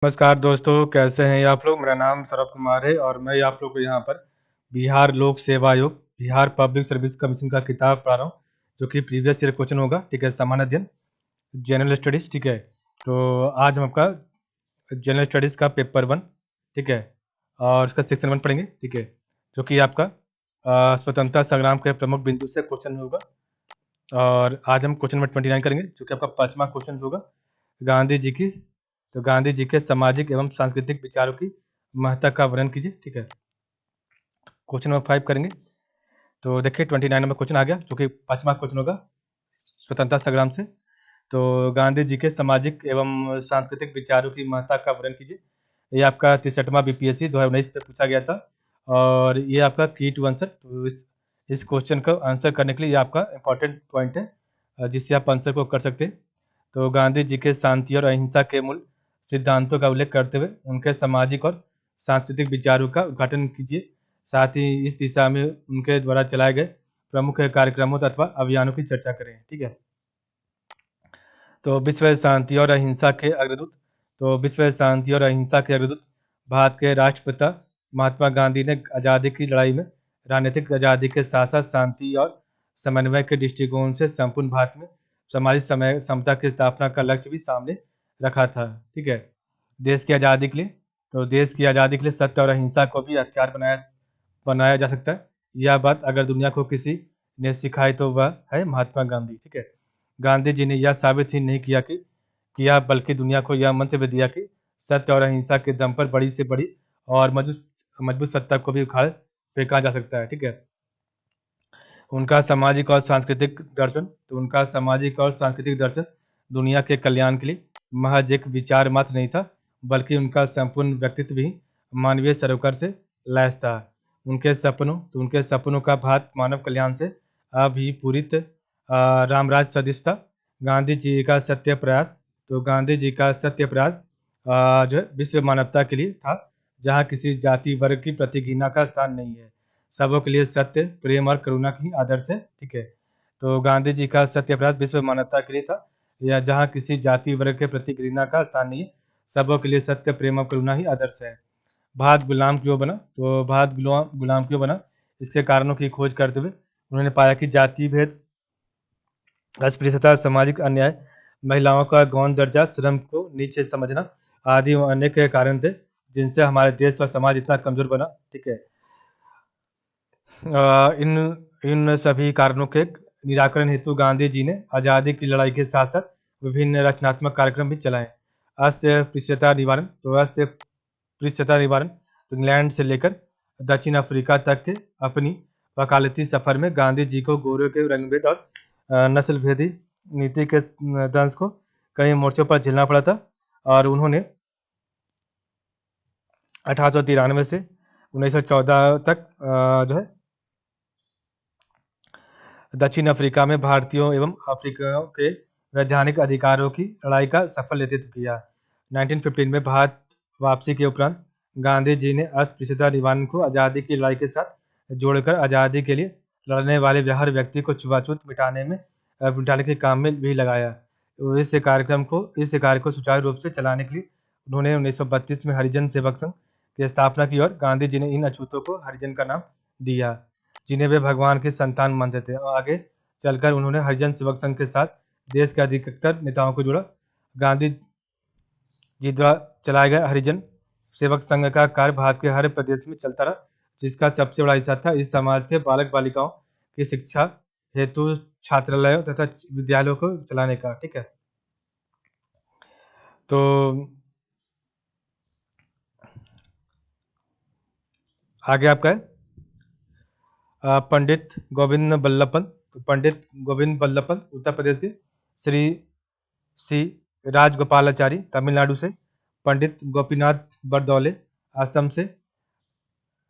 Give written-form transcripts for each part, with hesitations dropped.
नमस्कार दोस्तों, कैसे हैं आप लोग? मेरा नाम सौरभ कुमार है और मैं आप लोग को यहाँ पर बिहार लोक सेवा आयोग, बिहार पब्लिक सर्विस कमीशन का किताब पढ़ा रहा हूँ, जो कि प्रीवियस ईयर क्वेश्चन होगा, ठीक है? सामान्य अध्ययन, जनरल स्टडीज़, ठीक है? तो आज हम आपका जनरल स्टडीज़ का पेपर 1, ठीक है? और इसका सेक्शन 1 पढ़ेंगे, ठीक है? जो कि आपका स्वतंत्रता संग्राम के प्रमुख बिंदु से क्वेश्चन होगा। और आज हम क्वेश्चन नंबर 29 करेंगे, जो कि आपका 5वां क्वेश्चन होगा। गांधी जी की तो गांधी जी के सामाजिक एवं सांस्कृतिक विचारों की महत्ता का वर्णन कीजिए, ठीक है? क्वेश्चन नंबर 5 करेंगे। तो देखिए 29 नंबर क्वेश्चन आ गया, जो कि 5वां क्वेश्चन होगा स्वतंत्रता संग्राम से। तो गांधी जी के सामाजिक एवं सांस्कृतिक विचारों की महत्ता का वर्णन कीजिए। ये आपका 63वां बीपीएससी 2019 में पूछा गया था और ये आपका की टू आंसर। तो इस क्वेश्चन को आंसर करने के लिए ये आपका इंपॉर्टेंट पॉइंट है, जिससे आप आंसर को कर सकते हैं। तो गांधी जी के शांति और अहिंसा के मूल सिद्धांतों का उल्लेख करते हुए उनके सामाजिक और सांस्कृतिक विचारों का उद्घाटन कीजिए। साथ ही इस दिशा में उनके द्वारा चलाए गए प्रमुख कार्यक्रमों अथवा अभियानों की चर्चा करें, ठीक है? तो विश्व शांति और अहिंसा के अग्रदूत विश्व शांति और अहिंसा के अग्रदूत भारत के राष्ट्रपिता महात्मा गांधी ने आज़ादी की लड़ाई में राजनीतिक आज़ादी के साथ साथ शांति और समन्वय के दृष्टिकोण से संपूर्ण भारत में सामाजिक समय समता की स्थापना का लक्ष्य भी सामने रखा था, ठीक है? देश की आज़ादी के लिए देश की आज़ादी के लिए सत्य और अहिंसा को भी हथियार बनाया बनाया जा सकता है। यह बात अगर दुनिया को किसी ने सिखाई तो वह है महात्मा गांधी, ठीक है? गांधी जी ने यह साबित ही नहीं किया बल्कि दुनिया को यह मंतव्य दिया कि सत्य और अहिंसा के दम पर बड़ी से बड़ी और मजबूत मजबूत सत्ता को भी उखाड़ फेंका जा सकता है, ठीक है? उनका सामाजिक और सांस्कृतिक दर्शन दुनिया के कल्याण के लिए महज एक विचार मात्र नहीं था, बल्कि उनका संपूर्ण व्यक्तित्व भी मानवीय सरोकार से लैस था। उनके सपनों का भारत मानव कल्याण से अभिपूरित रामराज सदृश था। गांधी जी का सत्य प्रयास जो है विश्व मानवता के लिए था, जहाँ किसी जाति वर्ग की प्रति घृणा का स्थान नहीं है। सबों के लिए सत्य, प्रेम और करुणा की आदर्श है, ठीक है? तो गांधी जी का सत्य प्रयास विश्व मानवता के लिए था, या जहाँ किसी जाति वर्ग के प्रति घृणा का स्थान नहीं है। सबों के लिए सत्य, प्रेम और करुणा ही आदर्श है। भारत गुलाम क्यों बना? तो भारत गुलाम क्यों बना? इसके कारणों की खोज करते हुए उन्होंने पाया कि जाति भेद, अस्पृश्यता, सामाजिक अन्याय, महिलाओं का गौण दर्जा, श्रम को नीचे समझना आदि अनेक कारण थे, जिनसे हमारे देश और समाज इतना कमजोर बना, ठीक है? इन इन सभी कारणों के निराकरण हेतु गांधी जी ने आज़ादी की लड़ाई के साथ साथ विभिन्न रचनात्मक कार्यक्रम भी चलाए। अस्पृश्यता निवारण इंग्लैंड से लेकर दक्षिण अफ्रीका तक के अपनी वकालती सफर में गांधी जी को गोरों के रंगभेद और नस्ल भेदी नीति के दंश को कई मोर्चों पर झेलना पड़ा था। और उन्होंने 1893 से 1914 तक जो है दक्षिण अफ्रीका में भारतीयों एवं अफ्रीकियों के वैधानिक अधिकारों की लड़ाई का सफल नेतृत्व किया। 1915 में भारत वापसी के उपरांत गांधी जी ने अस्पृश्यता निवारण को आज़ादी की लड़ाई के साथ जोड़कर आज़ादी के लिए लड़ने वाले हर व्यक्ति को छुआछूत मिटाने के काम में भी लगाया। तो इस कार्य को सुचारू रूप से चलाने के लिए उन्होंने 1932 में हरिजन सेवक संघ की स्थापना की और गांधी जी ने इन अछूतों को हरिजन का नाम दिया, जिन्हें वे भगवान के संतान मानते थे। और आगे चलकर उन्होंने हरिजन सेवक संघ के साथ देश के अधिकतर नेताओं को जोड़ा। गांधी जी द्वारा चलाए गए हरिजन सेवक संघ का कार्य भारत के हर प्रदेश में चलता रहा, जिसका सबसे बड़ा हिस्सा था इस समाज के बालक बालिकाओं की शिक्षा हेतु छात्रालयों तथा विद्यालयों को चलाने का, ठीक है? तो आगे आपका है पंडित गोविंद बल्लभ पंत उत्तर प्रदेश के, श्री सी राजगोपालाचारी तमिलनाडु से, पंडित गोपीनाथ बरदौले असम से,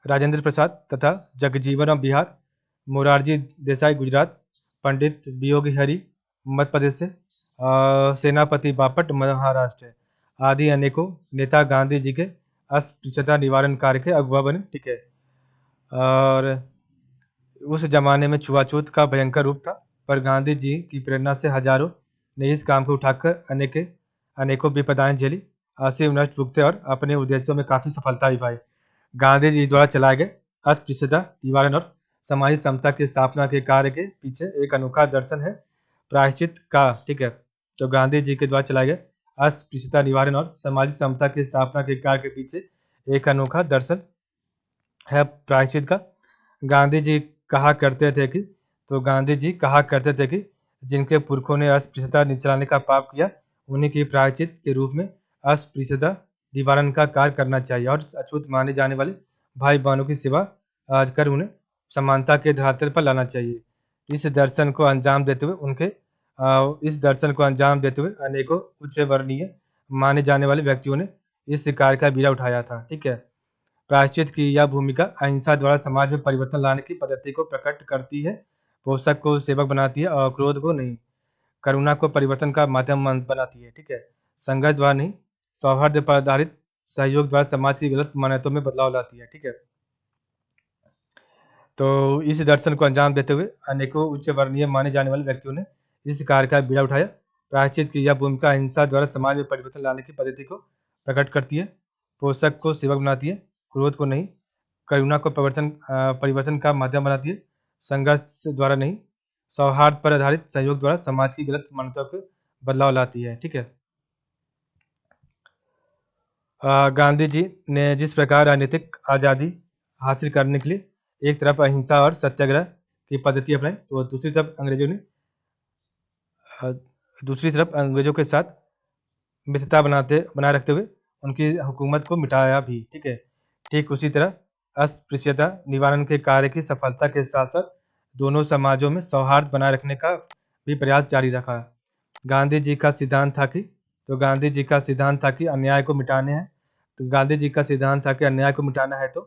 राजेंद्र प्रसाद तथा जगजीवन बिहार, मोरारजी देसाई गुजरात, पंडित वियोगी हरि मध्य प्रदेश से, सेनापति बापट महाराष्ट्र आदि अनेकों नेता गांधी जी के अस्पृश्यता निवारण कार्य के अगुवा बने, ठीक है? और उस जमाने में छुआछूत का भयंकर रूप था, पर गांधी जी की प्रेरणा से हजारों ने इस काम को उठाकर अनेकों विपदाएं झेली। असीम नष्ट भुगते और अपने उद्देश्यों में काफ़ी सफलता भी पाई। गांधी जी द्वारा चलाए गए अस्पृश्यता निवारण और सामाजिक समता की स्थापना के कार्य के पीछे एक अनोखा दर्शन है प्रायश्चित का। ठीक है, तो गांधी जी के द्वारा चलाए गए अस्पृश्यता निवारण और सामाजिक समता की स्थापना के कार्य के पीछे एक अनोखा दर्शन है प्रायश्चित का। गांधी जी कहा करते थे कि गांधी जी कहा करते थे कि जिनके पुरखों ने अस्पृश्यता चलाने का पाप किया, उन्हीं की प्रायश्चित के रूप में अस्पृश्यता निवारण का कार्य करना चाहिए और अछूत माने जाने वाले भाई बहनों की सेवा कर उन्हें समानता के धरातल पर लाना चाहिए। इस दर्शन को अंजाम देते हुए अनेकों उच्च वर्णीय माने जाने वाले व्यक्तियों ने इस कार्य का बीड़ा उठाया था। ठीक है, प्रायश्चित की यह भूमिका अहिंसा द्वारा समाज में परिवर्तन लाने की पद्धति को प्रकट करती है, पोषक को सेवक बनाती है और क्रोध को नहीं, करुणा को परिवर्तन का माध्यम बनाती है। ठीक है, संघर्ष द्वारा नहीं, सौहार्द पर आधारित सहयोग द्वारा समाज की गलत मान्यताओं में बदलाव लाती है। ठीक है, तो इस दर्शन को अंजाम देते हुए अनेकों उच्च वर्णीय माने जाने वाले व्यक्तियों ने इस कार्य का बीड़ा उठाया। प्रायश्चित की यह भूमिका अहिंसा द्वारा समाज में परिवर्तन लाने की पद्धति को प्रकट करती है, पोषक को सेवक बनाती है, क्रोध को नहीं, करुणा को परिवर्तन का माध्यम बनाती है, संघर्ष द्वारा नहीं, सौहार्द पर आधारित सहयोग द्वारा समाज की गलत मान्यताओं को बदलाव लाती है। ठीक है, गांधी जी ने जिस प्रकार राजनीतिक आज़ादी हासिल करने के लिए एक तरफ अहिंसा और सत्याग्रह की पद्धति अपनाई, तो दूसरी तरफ अंग्रेजों के साथ मित्रता बनाए रखते हुए उनकी हुकूमत को मिटाया भी। ठीक है, ठीक उसी तरह अस्पृश्यता निवारण के कार्य की सफलता के साथ साथ दोनों समाजों में सौहार्द बनाए रखने का भी प्रयास जारी रखा। गांधी जी का सिद्धांत था कि अन्याय को मिटाने हैं तो गांधी जी का सिद्धांत था कि अन्याय को मिटाना है तो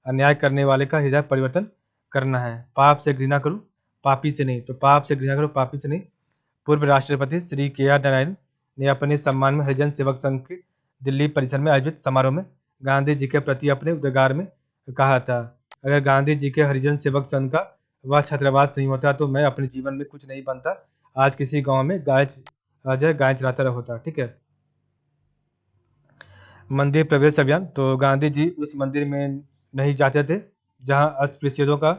अन्याय करने वाले का हृदय परिवर्तन करना है। पाप से घृणा करो, पापी से नहीं। तो पाप से घृणा करो, पापी से नहीं। पूर्व राष्ट्रपति श्री के.आर. नारायण ने अपने सम्मान में हरिजन सेवक संघ के दिल्ली परिसर में आयोजित समारोह में गांधी जी के प्रति अपने उद्गार में कहा था, अगर गांधी जी के हरिजन सेवक संघ का वह छात्रावास नहीं होता तो मैं अपने जीवन में कुछ नहीं बनता, आज किसी गांव में गाय चराता होता। ठीक है, मंदिर प्रवेश अभियान, तो गांधी जी उस मंदिर में नहीं जाते थे जहां अस्पृश्यतों का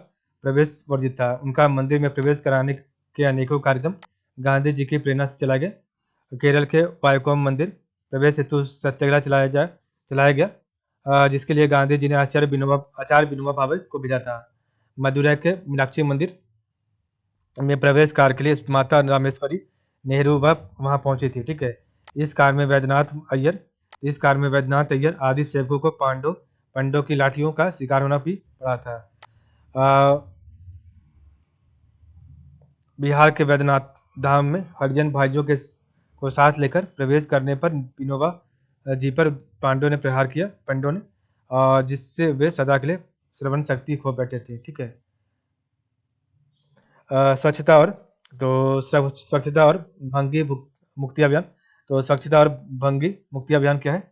प्रवेश वर्जित था। उनका मंदिर में प्रवेश कराने के अनेकों कार्यक्रम गांधी जी की प्रेरणा से चलाए गए। केरल के वायकोम मंदिर प्रवेश हेतु सत्याग्रह चलाया गया, जिसके लिए गांधी जी ने आचार्य विनोबा भावे को भेजा था। मदुरै के मीनाक्षी मंदिर में प्रवेश कार्य के लिए माता रामेश्वरी नेहरू वहाँ पहुंची थी। ठीक है, इस कार्य में वैद्यनाथ अय्यर आदि सेवकों को पंडों की लाठियों का शिकार होना भी पड़ा था। बिहार के वैद्यनाथ धाम में हरिजन भाइयों को साथ लेकर प्रवेश करने पर विनोबा जी पर पंडों ने प्रहार किया, जिससे वे सदा के लिए श्रवण शक्ति खो बैठे थे। ठीक है, स्वच्छता और भंगी मुक्ति अभियान, तो स्वच्छता और भंगी मुक्ति अभियान क्या है?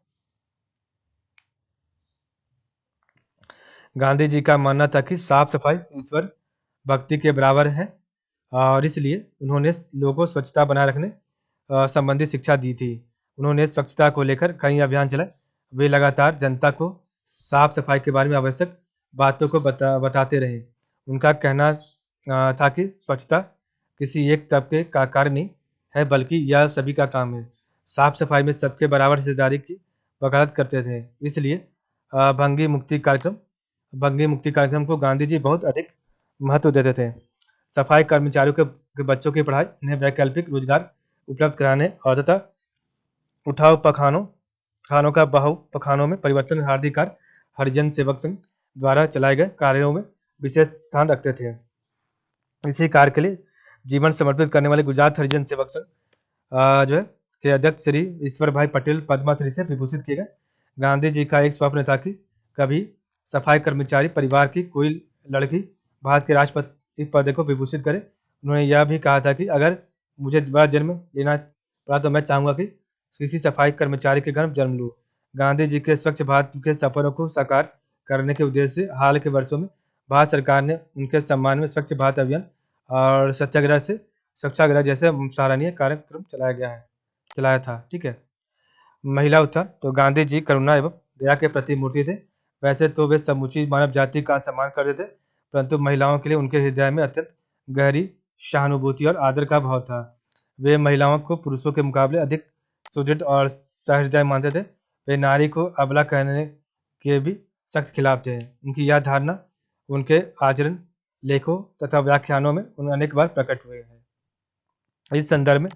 गांधी जी का मानना था कि साफ सफाई ईश्वर भक्ति के बराबर है और इसलिए उन्होंने लोगों को स्वच्छता बनाए रखने संबंधी शिक्षा दी थी। उन्होंने स्वच्छता को लेकर कई अभियान चलाए। वे लगातार जनता को साफ सफाई के बारे में आवश्यक बातों को बताते रहे। उनका कहना था कि स्वच्छता किसी एक तबके का कार्य नहीं है बल्कि यह सभी का काम है। साफ सफाई में सबके बराबर हिस्सेदारी की वकालत करते थे। इसलिए भंगी मुक्ति कार्यक्रम को गांधी जी बहुत अधिक महत्व देते थे। सफाई कर्मचारियों के बच्चों की पढ़ाई, उन्हें वैकल्पिक रोजगार उपलब्ध कराने और तथा उठाव खानों का बहाव पखानों में परिवर्तन आदि कार्य हरिजन सेवक संघ द्वारा चलाए गए कार्यों में विशेष स्थान रखते थे। इसी कार्य के लिए जीवन समर्पित करने वाले गुजरात हरिजन सेवक संघ जो है के अध्यक्ष श्री ईश्वर भाई पटेल पद्मश्री से विभूषित किए गए। गांधी जी का एक स्वप्न था कि कभी सफाई कर्मचारी परिवार की कोई लड़की भारत के राष्ट्रपति पद को विभूषित करे। उन्होंने यह भी कहा था कि अगर मुझे दोबारा जन्म लेना पड़ा तो मैं चाहूँगा कि किसी सफाई कर्मचारी के घर जन्म लूँ। गांधी जी के स्वच्छ भारत के सपनों को साकार करने के उद्देश्य से हाल के वर्षों में भारत सरकार ने उनके सम्मान में स्वच्छ भारत अभियान और स्वच्छाग्रह जैसे सराहनीय कार्यक्रम चलाया था। ठीक है, महिला उत्थान तो गांधी जी करुणा एवं दया के प्रतिमूर्ति थे। वैसे तो वे समूची मानव जाति का सम्मान करते थे, परंतु महिलाओं के लिए उनके हृदय में अत्यंत गहरी सहानुभूति और आदर का भाव था। वे महिलाओं को पुरुषों के मुकाबले अधिक सुदृढ़ और सहृदय मानते थे। वे नारी को अबला कहने के भी सख्त खिलाफ थे। उनकी यह धारणा उनके आचरण, लेखों तथा व्याख्यानों में अनेक बार प्रकट हुए हैं। इस संदर्भ में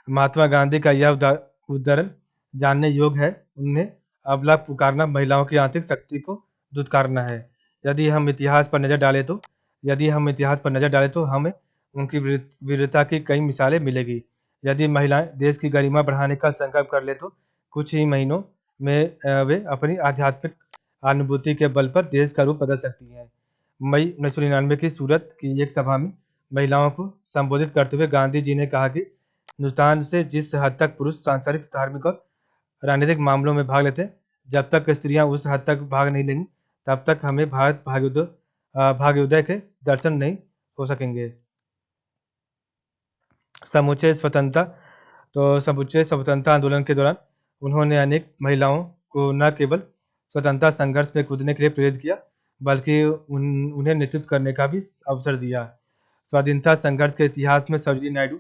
महात्मा गांधी का यह उद्धरण जानने योग्य है। उन्हें अबला पुकारना महिलाओं की आंतरिक शक्ति को दुत्कारना है। यदि हम इतिहास पर नजर डालें तो हमें उनकी वीरता की कई मिसालें मिलेगी। यदि महिलाएं देश की गरिमा बढ़ाने का संकल्प कर ले तो कुछ ही महीनों में वे अपनी आध्यात्मिक अनुभूति के बल पर देश का रूप बदल सकती हैं। मई 1999 की सूरत की एक सभा में महिलाओं को संबोधित करते हुए गांधी जी ने कहा कि हिंदुस्तान से जिस हद तक पुरुष सांसारिक, धार्मिक और राजनीतिक मामलों में भाग लेते हैं, जब तक स्त्रियां उस हद तक भाग नहीं लेंगी, तब तक हमें भारत भाग्योदय के दर्शन नहीं हो सकेंगे। समूचे स्वतंत्रता आंदोलन के दौरान उन्होंने अनेक महिलाओं को न केवल स्वतंत्रता संघर्ष में कूदने के लिए प्रेरित किया, बल्कि उन्हें नेतृत्व करने का भी अवसर दिया। स्वाधीनता संघर्ष के इतिहास में सरोजिनी नायडू,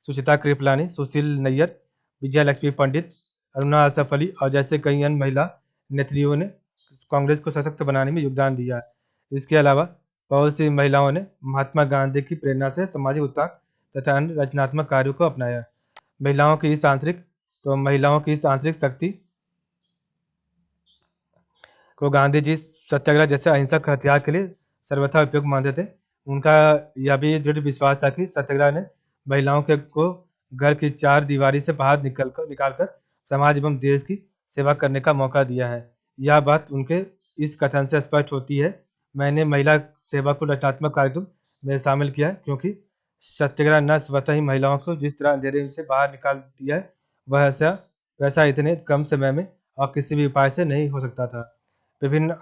सुचित्रा कृपलानी, सुशील नैयर, विजय लक्ष्मी पंडित, अरुणा असफ अली और जैसे कई अन्य महिला नेत्रियों ने कांग्रेस को सशक्त बनाने में योगदान दिया। इसके अलावा बहुत सी महिलाओं ने महात्मा गांधी की प्रेरणा से सामाजिक उत्थान तथा अन्य रचनात्मक कार्यों को अपनाया। महिलाओं की इस आंतरिक शक्ति को गांधी जी सत्याग्रह जैसे अहिंसक हथियार के लिए सर्वथा उपयोग मानते थे। उनका यह भी दृढ़ विश्वास था कि सत्याग्रह ने महिलाओं को घर की चार दीवारी से बाहर निकालकर समाज एवं देश की सेवा करने का मौका दिया है। यह बात उनके इस कथन से स्पष्ट होती है, मैंने महिला सेवा को रचनात्मक कार्यक्रम में शामिल किया है, क्योंकि सत्याग्रह न स्वतः ही महिलाओं को जिस तरह अंधेरे से बाहर निकाल दिया है, वैसा इतने कम समय में और किसी भी उपाय से नहीं हो सकता था। विभिन्न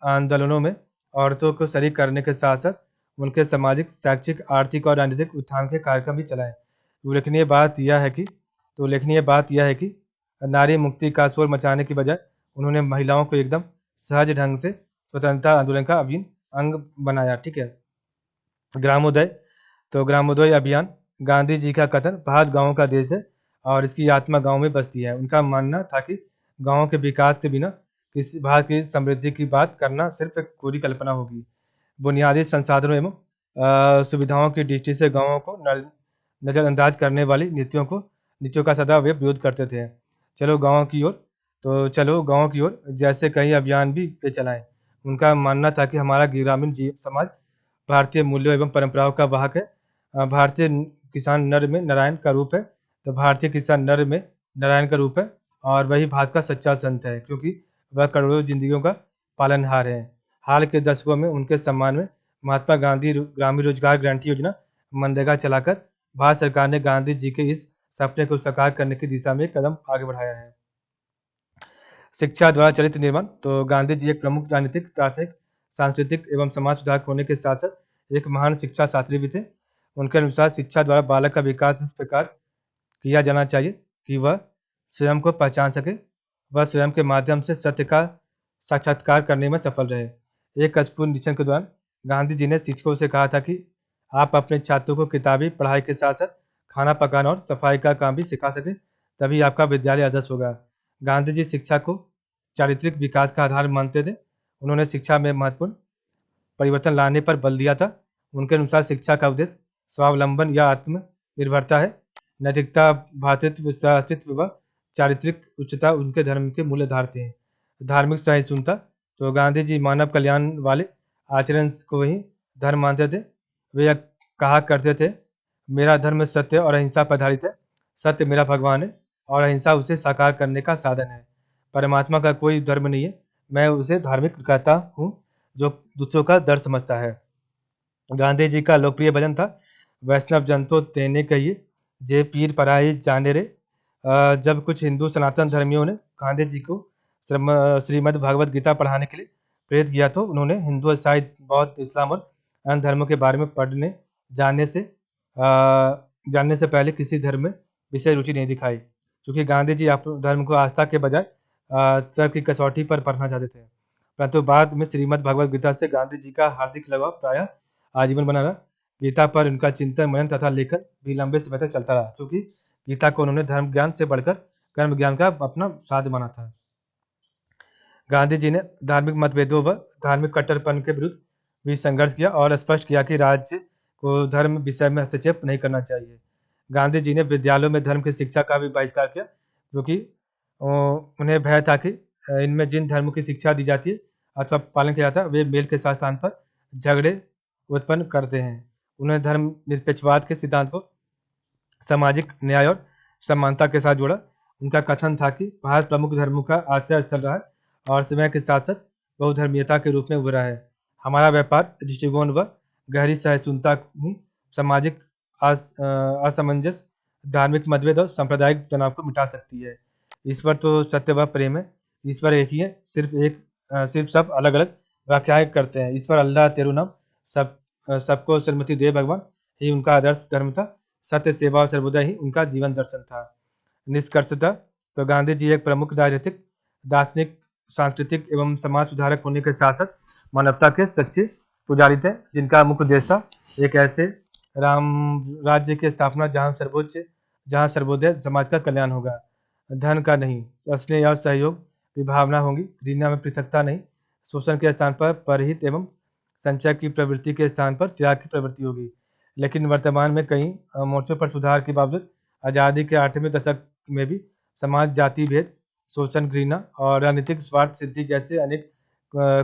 आंदोलनों में औरतों को शरीक करने के साथ साथ उनके सामाजिक, शैक्षिक, आर्थिक और राजनीतिक उत्थान के कार्यक्रम भी चलाए। उल्लेखनीय बात यह है कि नारी मुक्ति का शोर मचाने की बजाय उन्होंने महिलाओं को एकदम सहज ढंग से स्वतंत्रता आंदोलन का अभिन्न अंग बनाया। ठीक है। ग्रामोदय अभियान, गांधी जी का कथन भारत गांवों का देश है और इसकी आत्मा गांव में बसती है। उनका मानना था कि गांवों के विकास के बिना किसी भारत की समृद्धि की बात करना सिर्फ एक पूरी कल्पना होगी। बुनियादी संसाधनों एवं सुविधाओं की दृष्टि से गांवों को नजरअंदाज करने वाली नीतियों का सदा वे विरोध करते थे। चलो गांव की ओर जैसे कई अभियान भी वे चलाएं। उनका मानना था कि हमारा ग्रामीण समाज भारतीय मूल्यों एवं परंपराओं का वाहक है। भारतीय किसान नर में नारायण का रूप है, तो भारतीय किसान नर में नारायण का रूप है और वही भारत का सच्चा संत है, क्योंकि वह करोड़ों जिंदगियों का पालनहार है। हाल के दशकों में उनके सम्मान में महात्मा गांधी ग्रामीण रोजगार गारंटी योजना, मनरेगा चलाकर भारत सरकार ने गांधी जी के इस सपने को साकार करने की दिशा में एक कदम आगे बढ़ाया है। शिक्षा द्वारा चरित्र निर्माण, तो गांधी जी एक प्रमुख राजनीतिक, दार्शनिक, सांस्कृतिक एवं समाज सुधारक होने के साथ साथ एक महान शिक्षा शास्त्री भी थे। उनके अनुसार शिक्षा द्वारा बालक का विकास इस प्रकार किया जाना चाहिए कि वह स्वयं को पहचान सके, वह स्वयं के माध्यम से सत्य का साक्षात्कार करने में सफल रहे। एक स्कूल निरीक्षण के दौरान गांधी जी ने शिक्षकों से कहा था कि आप अपने छात्रों को किताबी पढ़ाई के साथ साथ खाना पकाना और सफाई का काम भी सिखा सके, तभी आपका विद्यालय आदर्श होगा। गांधी जी शिक्षा को चारित्रिक विकास का आधार मानते थे। उन्होंने शिक्षा में महत्वपूर्ण परिवर्तन लाने पर बल दिया था। उनके अनुसार शिक्षा का उद्देश्य स्वावलंबन या आत्मनिर्भरता है। नैतिकता, भ्रातृत्व, सह-अस्तित्व व चारित्रिक उच्चता उनके धर्म के मूल आधार थे। धार्मिक सहिष्णुता, तो गांधी जी मानव कल्याण वाले आचरण को ही धर्म मानते थे। वे यह कहा करते थे, मेरा धर्म सत्य और अहिंसा पर आधारित है। सत्य मेरा भगवान है और अहिंसा उसे साकार करने का साधन है। परमात्मा का कोई धर्म नहीं है, मैं उसे धार्मिक कहता हूँ जो दूसरों का दर्द समझता है। गांधी जी का लोकप्रिय भजन था, वैष्णव जन तो तेने कहिए, जे पीर पराई जाने रे। जब कुछ हिंदू सनातन धर्मियों ने गांधी जी को श्रीमद् भगवद गीता पढ़ाने के लिए प्रेरित किया, तो उन्होंने हिंदू, ईसाई, बौद्ध, इस्लाम और अन्य धर्मों के बारे में पढ़ने जानने से पहले किसी धर्म में विशेष रुचि नहीं दिखाई। क्योंकि गांधी जी अपने धर्म को आस्था के बजाय तर्क की कसौटी पर परखना चाहते थे। परंतु बाद में श्रीमद् भगवद गीता से गांधी जी का हार्दिक लगाव प्रायः आजीवन बना रहा। गीता पर उनका चिंतन मनन तथा लेखन भी लंबे समय तक चलता रहा, क्योंकि गीता को उन्होंने धर्म ज्ञान से बढ़कर कर्म ज्ञान का अपना साध माना था। गांधी जी ने धार्मिक मतभेदों व धार्मिक कट्टरपन के विरुद्ध भी संघर्ष किया और स्पष्ट किया कि राज्य को धर्म विषय में हस्तक्षेप नहीं करना चाहिए। गांधी जी ने विद्यालयों में धर्म की शिक्षा का भी बहिष्कार किया, क्योंकि उन्हें भय था कि इनमें जिन धर्मों की शिक्षा दी जाती है अथवा पालन किया जाता है वे मेल के साथ स्थान पर झगड़े उत्पन्न करते हैं। उन्होंने धर्म निरपेक्षवाद के सिद्धांत को सामाजिक न्याय और समानता के साथ जोड़ा। उनका कथन था कि भारत प्रमुख धर्मों का आश्रय स्थल रहा है और समय के साथ साथ बहुधर्मीयता के रूप में उभरा है। हमारा व्यापार दृष्टिकोण व गहरी सहिष्णुता ही सामाजिक असमंजस, धार्मिक मतभेद और सांप्रदायिक तनाव को मिटा सकती है। ईश्वर तो सत्य व प्रेम है। ईश्वर एक ही है, सिर्फ सब अलग अलग व्याख्याएं करते हैं। ईश्वर अल्लाह तेरू नाम सबको सन्मति दे भगवान ही उनका आदर्श धर्म था। सत्य, सेवा और सर्वोदय ही उनका जीवन दर्शन था। निष्कर्षतः तो गांधी जी एक प्रमुख राजनीतिक, दार्शनिक, सांस्कृतिक एवं समाज सुधारक होने के साथ साथ मानवता के सच्चे पुजारी थे, जिनका मुख्य उद्देश्य था एक ऐसे राम राज्य की स्थापना जहाँ सर्वोदय समाज का कल्याण होगा, धन का नहीं, स्नेह और सहयोग की भावना होगी, घृणा में पृथकता नहीं, शोषण के स्थान पर परहित एवं संचय की प्रवृत्ति के स्थान पर त्याग की प्रवृत्ति होगी। लेकिन वर्तमान में कई मोर्चों पर सुधार के बावजूद आज़ादी के 8वें दशक में भी समाज जाति भेद, शोषण, घृणा और राजनीतिक स्वार्थ सिद्धि जैसे अनेक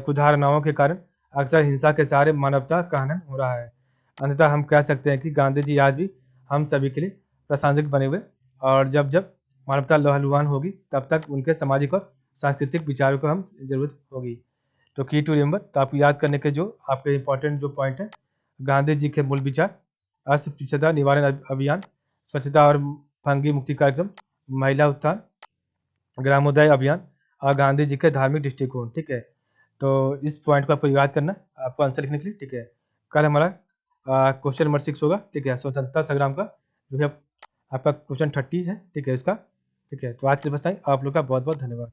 कुधारणाओं के कारण अक्सर हिंसा के सहारे मानवता का हनन हो रहा है। अंततः हम कह सकते हैं कि गांधी जी आज भी हम सभी के लिए प्रासंगिक बने हुए, और जब जब मानवता लहलुहान होगी तब तक उनके सामाजिक और सांस्कृतिक विचारों को हम जरूरत होगी। तो की टू रिमेंबर, तो आपको याद करने के जो आपके इंपॉर्टेंट जो पॉइंट है, गांधी जी के मूल विचार: अस्पृश्यता निवारण अभियान, स्वच्छता और फंगी मुक्ति कार्यक्रम, महिला उत्थान, ग्रामोदय अभियान और गांधी जी के धार्मिक दृष्टिकोण। ठीक है, तो इस पॉइंट को आपको याद करना, आपको आंसर लिखने के लिए। ठीक है, कल हमारा क्वेश्चन नंबर 6 होगा। ठीक है, स्वतंत्रता संग्राम का जो है आपका क्वेश्चन 30 है। ठीक है इसका। ठीक है, तो आज के लिए बस इतना ही। आप लोग का बहुत बहुत धन्यवाद।